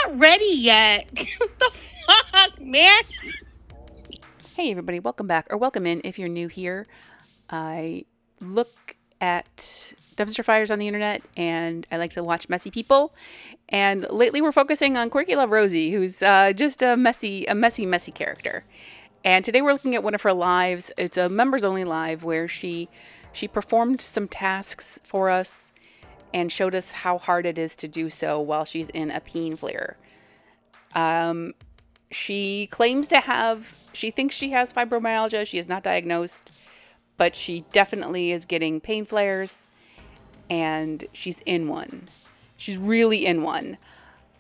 not ready yet. What the fuck, man? Hey, everybody, welcome back, or welcome in if you're new here. I look at dumpster fires on the internet and I like to watch messy people. And lately we're focusing on Quirky Love Rosie, who's just a messy character. And today we're looking at one of her lives. It's a members only live where she performed some tasks for us and showed us how hard it is to do so while she's in a peen flare. Um, she claims to have, she thinks she has fibromyalgia. She is not diagnosed, but she definitely is getting pain flares and she's in one. She's really in one.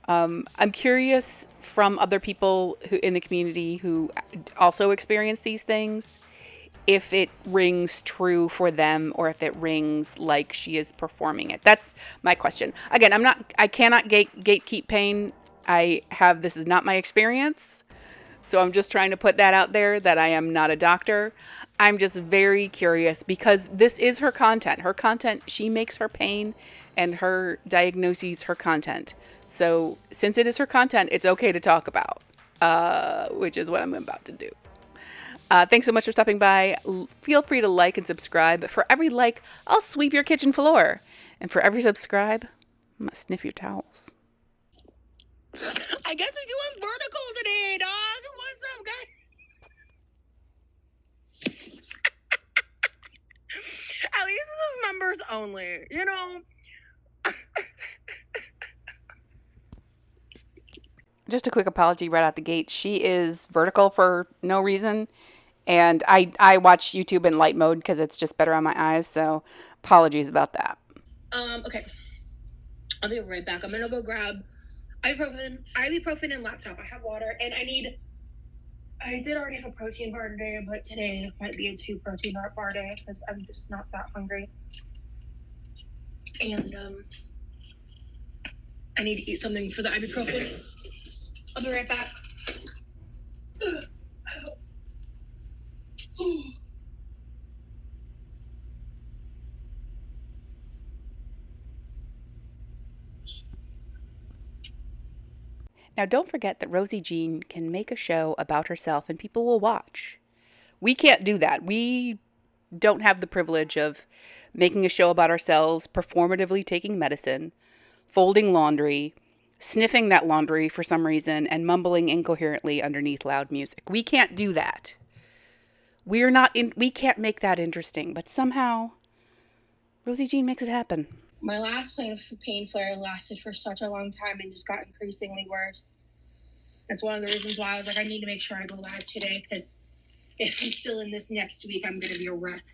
I'm curious from other people who in the community who also experience these things if it rings true for them or if it rings like she is performing it. That's my question. Again, I cannot gatekeep pain. This is not my experience. So I'm just trying to put that out there that I am not a doctor. I'm just very curious because this is her content. Her content, she makes her pain and her diagnoses her content. So since it is her content, it's okay to talk about, which is what I'm about to do. Thanks so much for stopping by. Feel free to like and subscribe. For every like, I'll sweep your kitchen floor. And for every subscribe, I'm going to sniff your towels. I guess we're doing vertical today, dog. What's up, guys? At least this is members only, you know? Just a quick apology right out the gate. She is vertical for no reason. And I watch YouTube in light mode because it's just better on my eyes. So apologies about that. Okay. I'll be right back. I'm gonna go grab ibuprofen and laptop. I have water and I did already have a protein bar today, but today might be a 2 protein bar day because I'm just not that hungry. And I need to eat something for the ibuprofen. I'll be right back. Now, don't forget that Rosie Jean can make a show about herself and people will watch. We can't do that. We don't have the privilege of making a show about ourselves, performatively taking medicine, folding laundry, sniffing that laundry for some reason, and mumbling incoherently underneath loud music. We can't do that. We can't make that interesting, but somehow Rosie Jean makes it happen. My last pain flare lasted for such a long time and just got increasingly worse. That's one of the reasons why I was like, I need to make sure I go live today because if I'm still in this next week, I'm gonna be a wreck.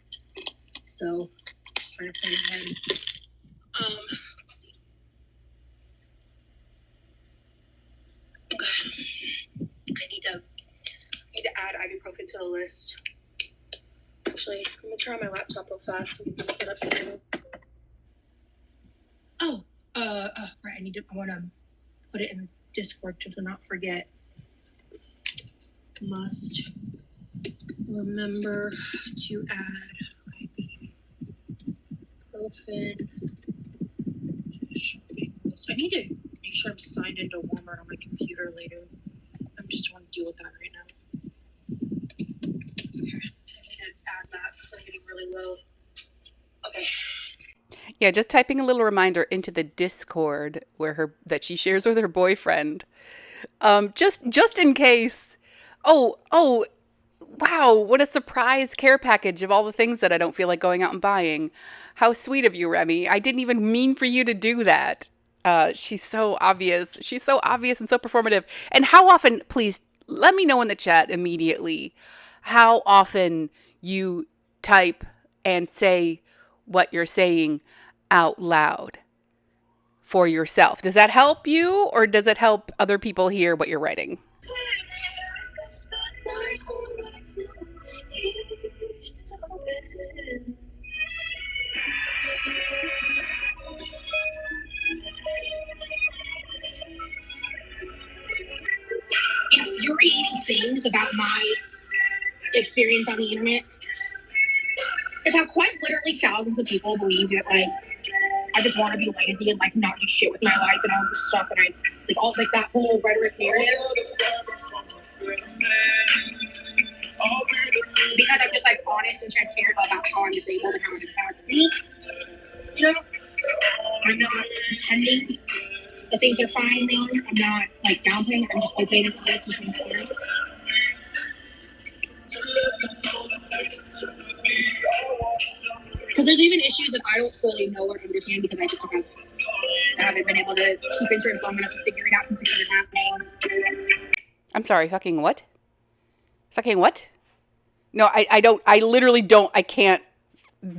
So, just trying to plan ahead. Let's see. Okay. I need to add ibuprofen to the list. Actually, I'm gonna turn on my laptop real fast so we can set up together. Oh, right. I want to put it in the Discord to not forget. Must remember to add ibuprofen. So I need to make sure I'm signed into Walmart on my computer later. I'm just trying to deal with that right now. Okay, I need to add that because I'm getting really low. Okay. Yeah, just typing a little reminder into the Discord that she shares with her boyfriend. Just in case. Oh, wow, what a surprise care package of all the things that I don't feel like going out and buying. How sweet of you, Remy. I didn't even mean for you to do that. She's so obvious. She's so obvious and so performative. And how often, please let me know in the chat immediately, how often you type and say what you're saying out loud for yourself. Does that help you or does it help other people hear what you're writing? Infuriating things about my experience on the internet is how quite literally thousands of people believe that like I just want to be lazy and like not do shit with my life and all this stuff, and all like that whole rhetoric narrative. Because I'm just like honest and transparent about how I'm disabled and how it impacts me. You know, I'm not pretending that things are fine now. I'm not like downplaying. I'm just open and honest and transparent. Because there's even issues that I don't fully know or understand because I haven't been able to keep insurance long enough to figure it out since it started happening. I'm sorry, fucking what? Fucking what? No, I don't, I literally don't, I can't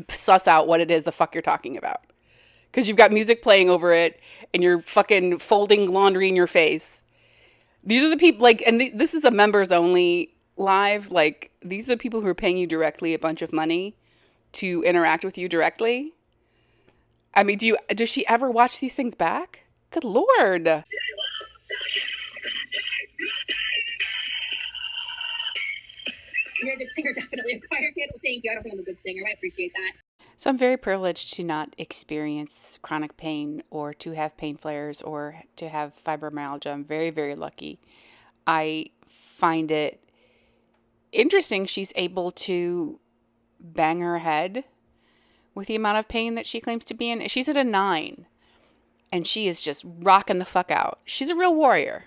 suss out what it is the fuck you're talking about. Because you've got music playing over it and you're fucking folding laundry in your face. These are the people, like, and this is a members only live. Like, these are the people who are paying you directly a bunch of money to interact with you directly. I mean, does she ever watch these things back? Good Lord. You're a good singer, definitely a choir kid. Well, thank you. I don't think I'm a good singer. I appreciate that. So I'm very privileged to not experience chronic pain or to have pain flares or to have fibromyalgia. I'm very, very lucky. I find it interesting she's able to bang her head with the amount of pain that she claims to be in. She's at a 9 and she is just rocking the fuck out. She's a real warrior.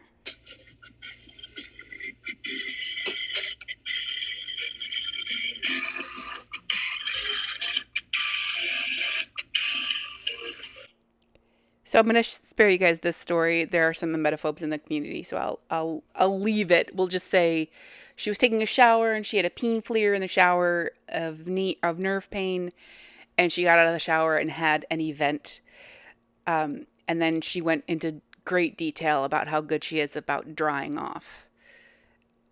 So I'm going to spare you guys this story. There are some emetophobes in the community, so I'll leave it. We'll just say she was taking a shower and she had a pain flare in the shower of nerve pain, and she got out of the shower and had an event. And then she went into great detail about how good she is about drying off,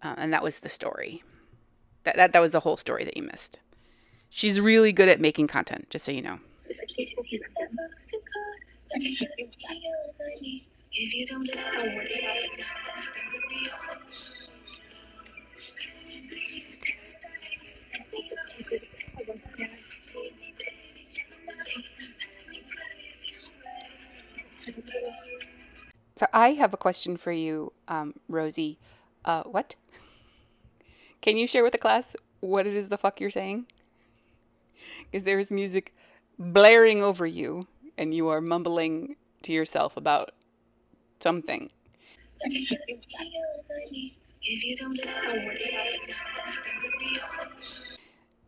and that was the story. That was the whole story that you missed. She's really good at making content, just so you know. If you don't know what So I have a question for you, Rosie. What? Can you share with the class what it is the fuck you're saying? Because there is music blaring over you, and you are mumbling to yourself about something.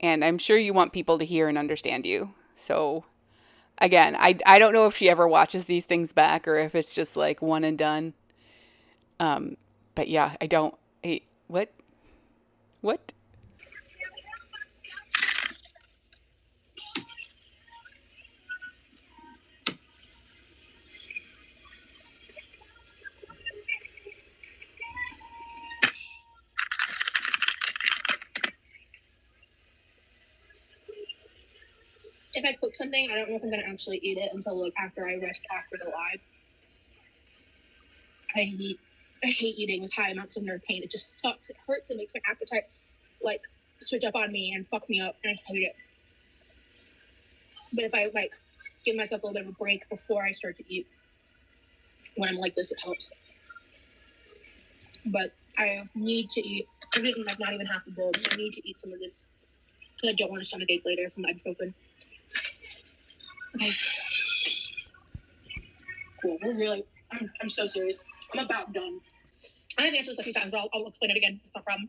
And I'm sure you want people to hear and understand you. So, again, I don't know if she ever watches these things back or if it's just like one and done. But yeah, I don't. What? What? If I cook something, I don't know if I'm gonna actually eat it until like after I rest after the live. I hate eating with high amounts of nerve pain. It just sucks. It hurts. It makes my appetite like switch up on me and fuck me up, and I hate it. But if I like give myself a little bit of a break before I start to eat, when I'm like this, it helps. But I need to eat. I've eaten like not even half the bowl. I need to eat some of this because I don't want a stomach ache later from ibuprofen. Okay. Cool. We're really. I'm so serious. I'm about done. I have answered this a few times, but I'll explain it again. It's no problem.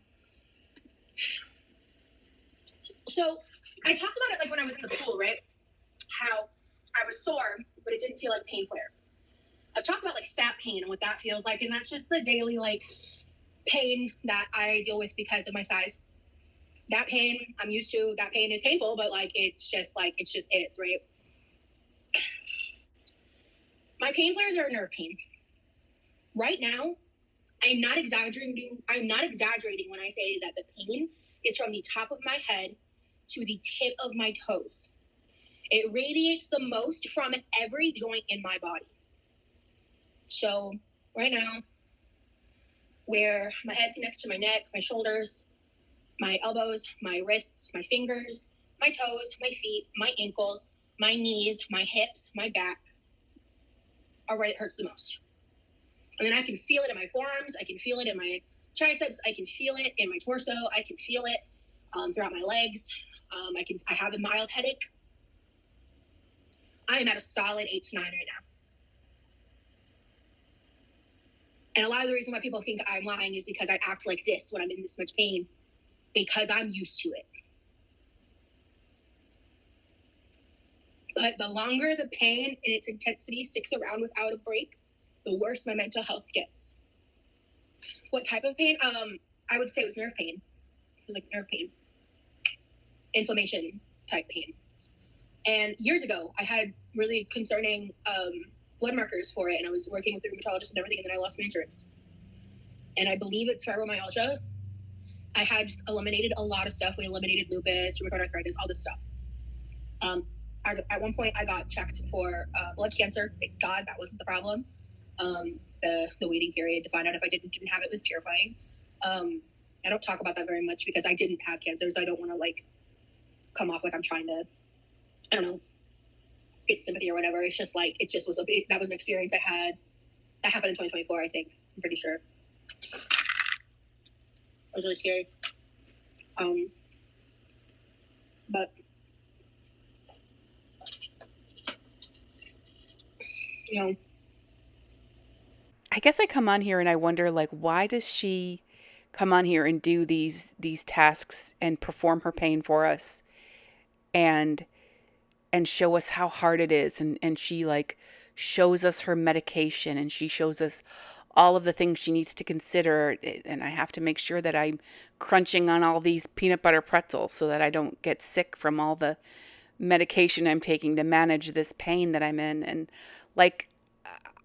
So I talked about it like when I was in the pool, right? How I was sore, but it didn't feel like pain flare. I've talked about like fat pain and what that feels like, and that's just the daily like pain that I deal with because of my size. That pain I'm used to. That pain is painful, but like it just is, right? My pain flares are nerve pain. Right now, I'm not exaggerating when I say that the pain is from the top of my head to the tip of my toes. It radiates the most from every joint in my body. So right now, where my head connects to my neck, my shoulders, my elbows, my wrists, my fingers, my toes, my feet, my ankles, my knees, my hips, my back are where it hurts the most. And then I can feel it in my forearms. I can feel it in my triceps. I can feel it in my torso. I can feel it throughout my legs. I have a mild headache. I am at a solid 8 to 9 right now. And a lot of the reason why people think I'm lying is because I act like this when I'm in this much pain, because I'm used to it. But the longer the pain and its intensity sticks around without a break, the worse my mental health gets. What type of pain? I would say it was nerve pain. It was like nerve pain. Inflammation type pain. And years ago, I had really concerning blood markers for it, and I was working with the rheumatologist and everything, and then I lost my insurance. And I believe it's fibromyalgia. I had eliminated a lot of stuff. We eliminated lupus, rheumatoid arthritis, all this stuff. At one point, I got checked for blood cancer. Thank God that wasn't the problem. The waiting period to find out if I didn't have it was terrifying. I don't talk about that very much because I didn't have cancer, so I don't want to like come off like I'm trying to, I don't know, get sympathy or whatever. It's just like, it just was that was an experience I had. That happened in 2024, I think. I'm pretty sure. It was really scary. But you know, I guess I come on here and I wonder, like, why does she come on here and do these tasks and perform her pain for us and show us how hard it is, and she like shows us her medication, and she shows us all of the things she needs to consider, and I have to make sure that I'm crunching on all these peanut butter pretzels so that I don't get sick from all the medication I'm taking to manage this pain that I'm in. And like,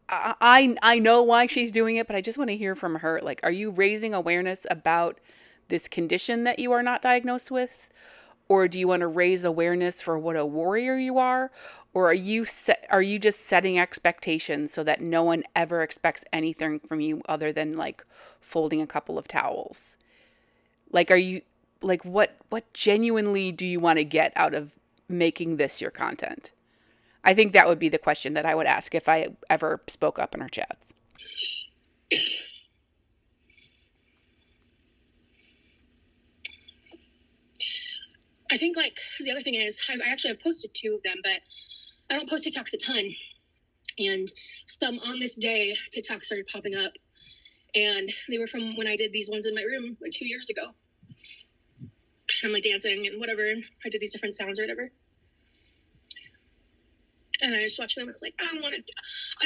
I know why she's doing it, but I just want to hear from her. Like, are you raising awareness about this condition that you are not diagnosed with? Or do you want to raise awareness for what a warrior you are? Or are you just setting expectations so that no one ever expects anything from you other than like folding a couple of towels? Like, are you like, what genuinely do you want to get out of making this your content? I think that would be the question that I would ask if I ever spoke up in her chats. I think like, because the other thing is, I actually have posted 2 of them, but I don't post TikToks a ton. And some on this day, TikToks started popping up, and they were from when I did these ones in my room like 2 years ago. And I'm like dancing and whatever, and I did these different sounds or whatever. And I just watched them, and I was like, I've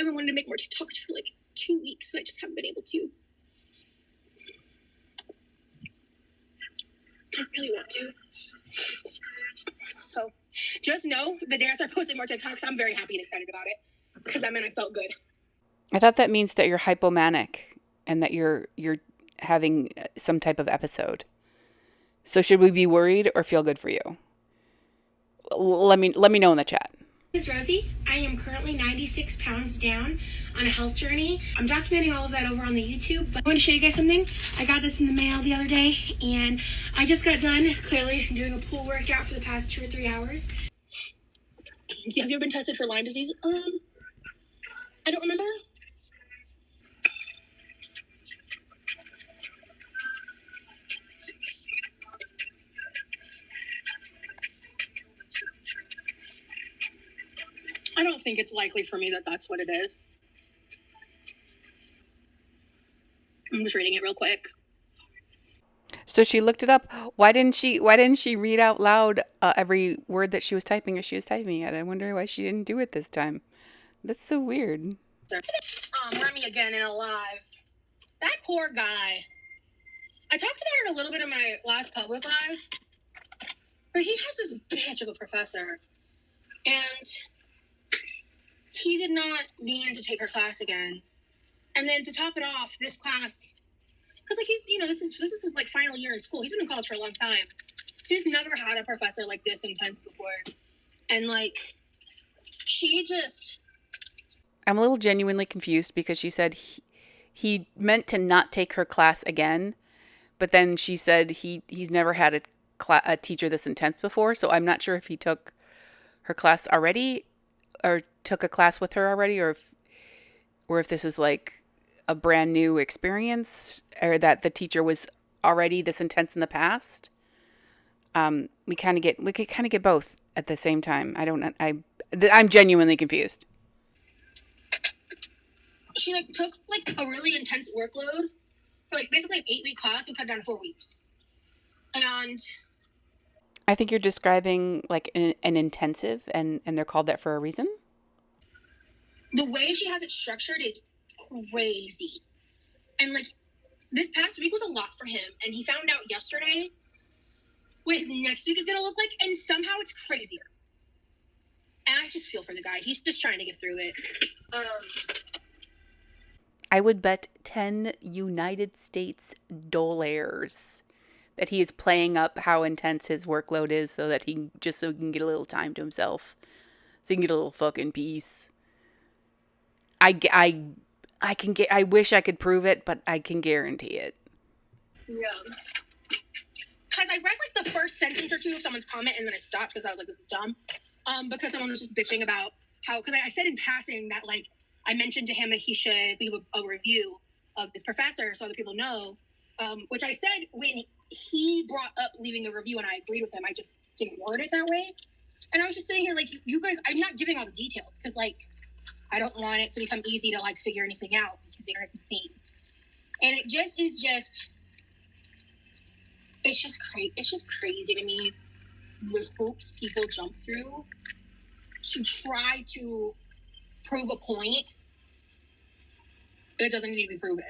been wanting to make more TikToks for like 2 weeks, and I just haven't been able to. I really want to. So just know the day I start posting more TikToks, I'm very happy and excited about it, because that meant I felt good. I thought that means that you're hypomanic and that you're having some type of episode. So should we be worried or feel good for you? Let me know in the chat. This is Rosie. I am currently 96 pounds down on a health journey. I'm documenting all of that over on the YouTube, but I want to show you guys something. I got this in the mail the other day, and I just got done clearly doing a pool workout for the past 2 or 3 hours. Have you ever been tested for Lyme disease? I don't remember. I don't think it's likely for me that that's what it is. I'm just reading it real quick. So she looked it up. Why didn't she read out loud every word that she was typing as she was typing it? I wonder why she didn't do it this time. That's so weird. Remy again in a live. That poor guy. I talked about it a little bit in my last public live, but he has this bitch of a professor, and he did not mean to take her class again. And then to top it off, this class, because like he's, this is his like final year in school. He's been in college for a long time. He's never had a professor like this intense before, and like she just. I'm a little genuinely confused because she said he meant to not take her class again, but then she said he's never had a teacher this intense before. So I'm not sure if he took her class already or took a class with her already, or if this is like a brand new experience, or that the teacher was already this intense in the past. We could kind of get both at the same time. I don't know. I'm genuinely confused. She like took like a really intense workload for like basically an 8-week class and cut it down to 4 weeks. And I think you're describing like an intensive, and they're called that for a reason. the way she has it structured is crazy. And like this past week was a lot for him, and he found out yesterday what his next week is gonna look like, and somehow it's crazier. And I just feel for the guy. He's just trying to get through it. I would bet 10 United States dollars that he is playing up how intense his workload is so that so he can get a little time to himself. So he can get a little fucking peace. I, I wish I could prove it, but I can guarantee it. Yeah. Because I read like the first sentence or two of someone's comment and then I stopped because I was like, this is dumb. Because someone was just bitching about how, because I said in passing that like I mentioned to him that he should leave a review of this professor so other people know, which I said when he brought up leaving a review and I agreed with him. I just didn't word it that way. And I was just sitting here like, you guys, I'm not giving all the details because like I don't want it to become easy to like figure anything out because the internet's insane. And it just is just, it's just crazy to me the hoops people jump through to try to prove a point that doesn't need to be proven.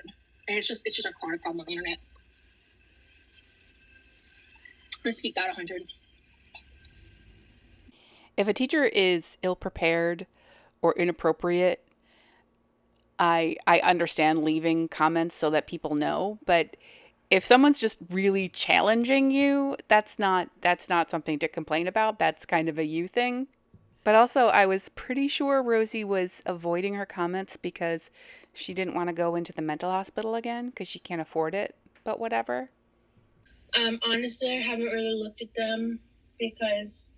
And it's just a chronic problem on the internet. Let's keep that 100. If a teacher is ill prepared or inappropriate, I understand leaving comments so that people know, but if someone's just really challenging you, that's not something to complain about. That's kind of a you thing. But also, I was pretty sure Rosie was avoiding her comments because she didn't want to go into the mental hospital again because she can't afford it. But whatever. Honestly, I haven't really looked at them because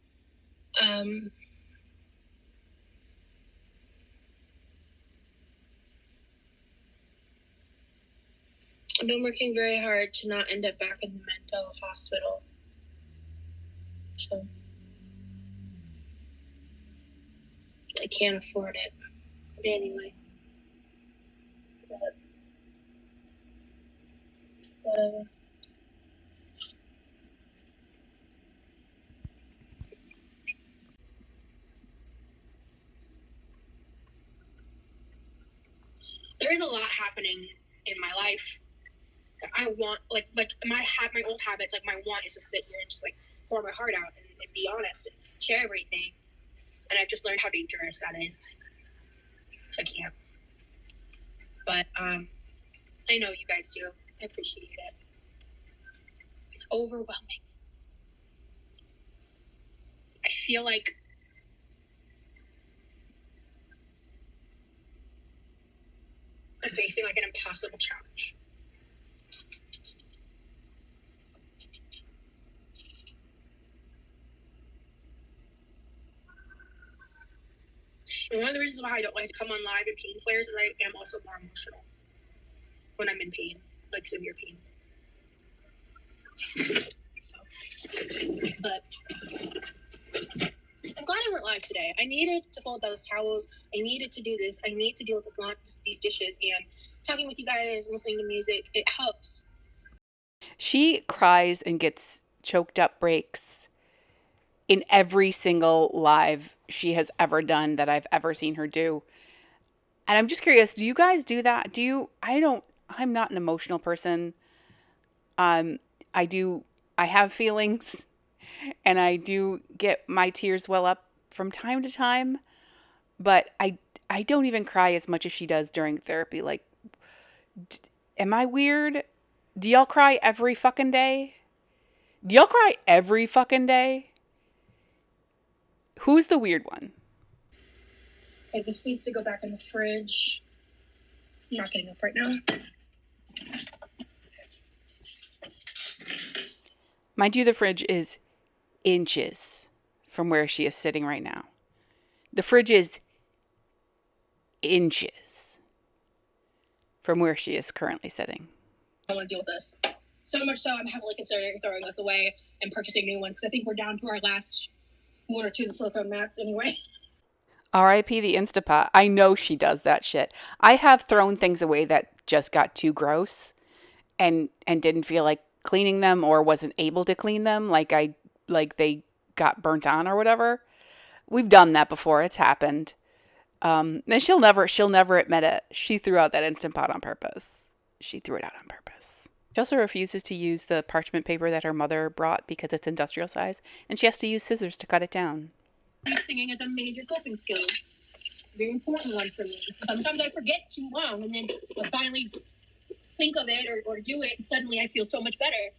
I've been working very hard to not end up back in the mental hospital. So I can't afford it. But anyway. Whatever. There is a lot happening in my life that I want, like my old habits. Like my want is to sit here and just like pour my heart out and be honest and share everything. And I've just learned how dangerous that is. So I can't. But I know you guys do. I appreciate it. It's overwhelming. I feel like I'm facing like an impossible challenge. And one of the reasons why I don't like to come on live in pain flares is I am also more emotional when I'm in pain, like severe pain. So, but I'm glad I went live today. I needed to fold those towels. I needed to do this. I need to deal with these dishes, and talking with you guys, listening to music, it helps. She cries and gets choked up breaks in every single live she has ever done that I've ever seen her do. And I'm just curious, do you guys do that? I'm not an emotional person. Um, I do, I have feelings and I do get my tears well up from time to time, but I don't even cry as much as she does during therapy. Like, am I weird? Do y'all cry every fucking day? Do y'all cry every fucking day? Who's the weird one? Okay, this needs to go back in the fridge. I'm not getting up right now. Mind you, the fridge is inches from where she is sitting right now. The fridge is inches from where she is currently sitting. I don't want to deal with this. So much so, I'm heavily considering throwing this away and purchasing new ones because I think we're down to our last one or two of the silicone mats anyway. R.I.P. the Instapot. I know she does that shit. I have thrown things away that just got too gross and didn't feel like cleaning them or wasn't able to clean them, like they got burnt on or whatever. We've done that before. It's happened. And she'll never admit it. She threw out that Instant Pot on purpose. She threw it out on purpose. She also refuses to use the parchment paper that her mother brought because it's industrial size, and she has to use scissors to cut it down. Singing is a major coping skill. Very important one for me. Sometimes I forget too long, and then I finally think of it or do it, and suddenly I feel so much better.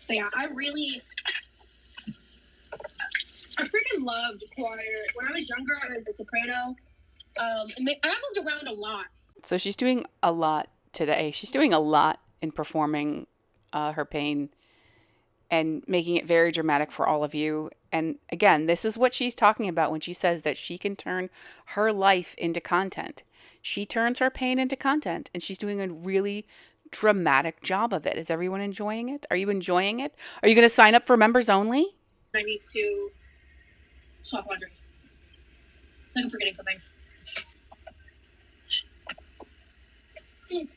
But yeah, I freaking loved choir. When I was younger, I was a soprano. I moved around a lot. So she's doing a lot today. She's doing a lot in performing her pain and making it very dramatic for all of you. And again, this is what she's talking about when she says that she can turn her life into content. She turns her pain into content, and she's doing a really dramatic job of it. Is everyone enjoying it? Are you enjoying it? Are you going to sign up for members only? I need to swap laundry. I think I'm forgetting something. Okay.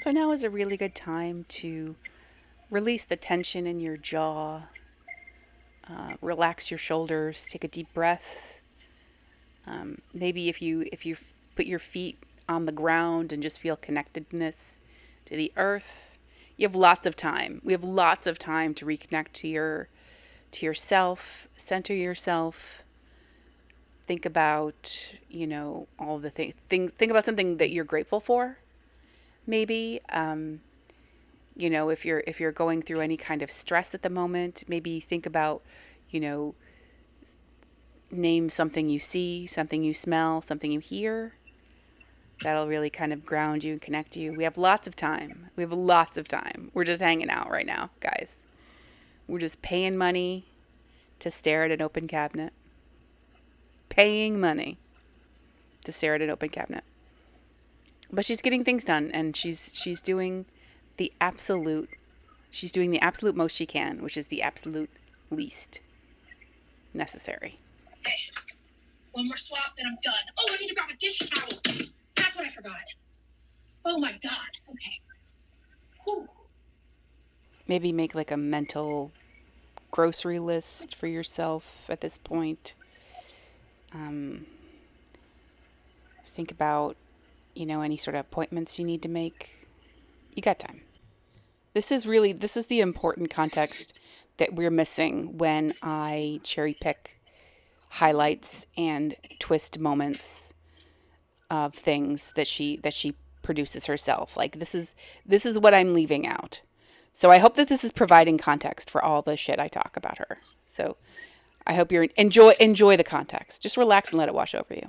So now is a really good time to release the tension in your jaw, relax your shoulders, take a deep breath. Maybe if you put your feet on the ground and just feel connectedness to the earth, you have lots of time. We have lots of time to reconnect to yourself, center yourself. Think about all the things. Think about something that you're grateful for. Maybe if you're going through any kind of stress at the moment, maybe think about you know name something you see, something you smell, something you hear. That'll really kind of ground you and connect you. We have lots of time. We have lots of time. We're just hanging out right now, guys. We're just paying money to stare at an open cabinet. Paying money to stare at an open cabinet. But she's getting things done, and she's doing the absolute most she can, which is the absolute least necessary. Okay. One more swap, then I'm done. Oh, I need to grab a dish towel. That's what I forgot. Oh my god. Okay. Whew. Maybe make like a mental grocery list for yourself at this point. Think about, any sort of appointments you need to make. You got time. This is the important context that we're missing when I cherry pick highlights and twist moments of things that she produces herself. Like this is what I'm leaving out. So I hope that this is providing context for all the shit I talk about her. So I hope you enjoy the context. Just relax and let it wash over you.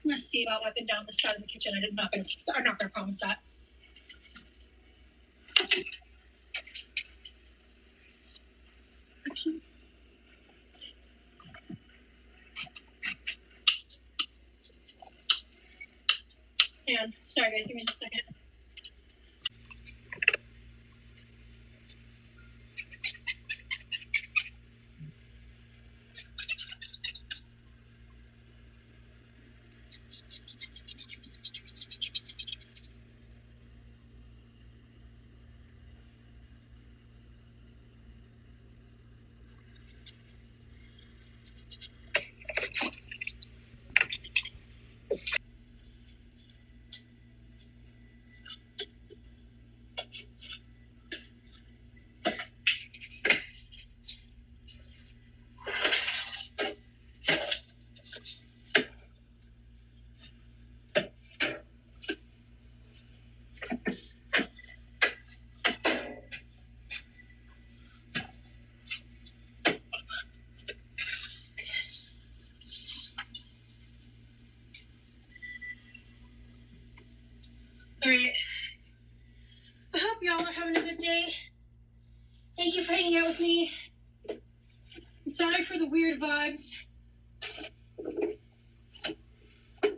I'm gonna see about wiping down the side of the kitchen. I'm not gonna promise that. Actually. And sorry guys, give me just a second. All right. I hope y'all are having a good day. Thank you for hanging out with me. I'm sorry for the weird vibes.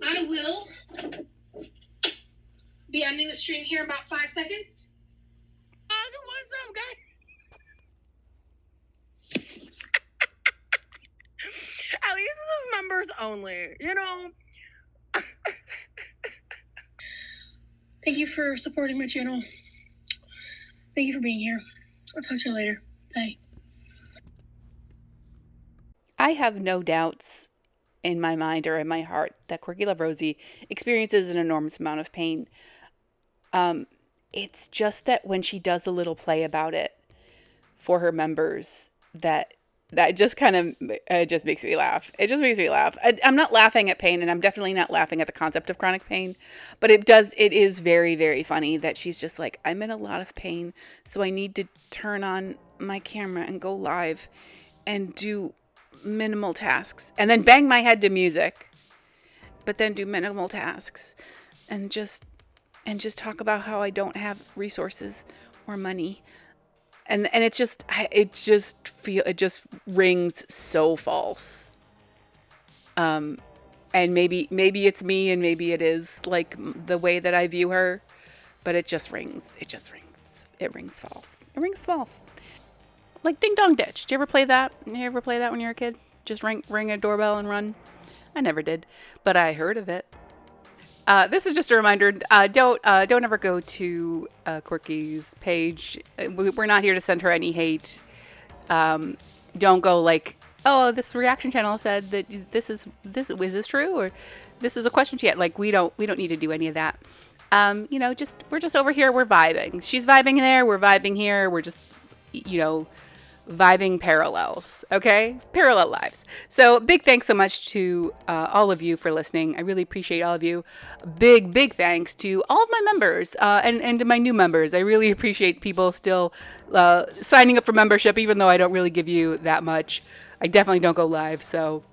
I will be ending the stream here in about 5 seconds. What's up, guys? At least this is members only, you know? Thank you for supporting my channel. Thank you for being here. I'll talk to you later. Bye. I have no doubts in my mind or in my heart that Quirky Love Rosie experiences an enormous amount of pain. Um, it's just that when she does a little play about it for her members, that just kind of it just makes me laugh. It just makes me laugh. I'm not laughing at pain, and I'm definitely not laughing at the concept of chronic pain, but it is very, very funny that she's just like, I'm in a lot of pain, so I need to turn on my camera and go live and do minimal tasks and then bang my head to music, but then do minimal tasks and just talk about how I don't have resources or money. And it just rings so false. And maybe it's me, and maybe it is like the way that I view her, but it rings false. It rings false. Like Ding Dong Ditch. Did you ever play that? You ever play that when you were a kid? Just ring a doorbell and run? I never did, but I heard of it. This is just a reminder. Don't ever go to Quirky's page. We're not here to send her any hate. Don't go like, oh, this reaction channel said that is this true, or this was a question she had. Like we don't need to do any of that. We're just over here. We're vibing. She's vibing there. We're vibing here. We're just vibing parallels, okay? Parallel lives. So big thanks so much to all of you for listening. I really appreciate all of you. Big thanks to all of my members and to my new members. I really appreciate people still signing up for membership, even though I don't really give you that much. I definitely don't go live, so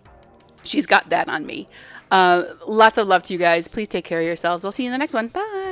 she's got that on me. Lots of love to you guys. Please take care of yourselves. I'll see you in the next one. Bye.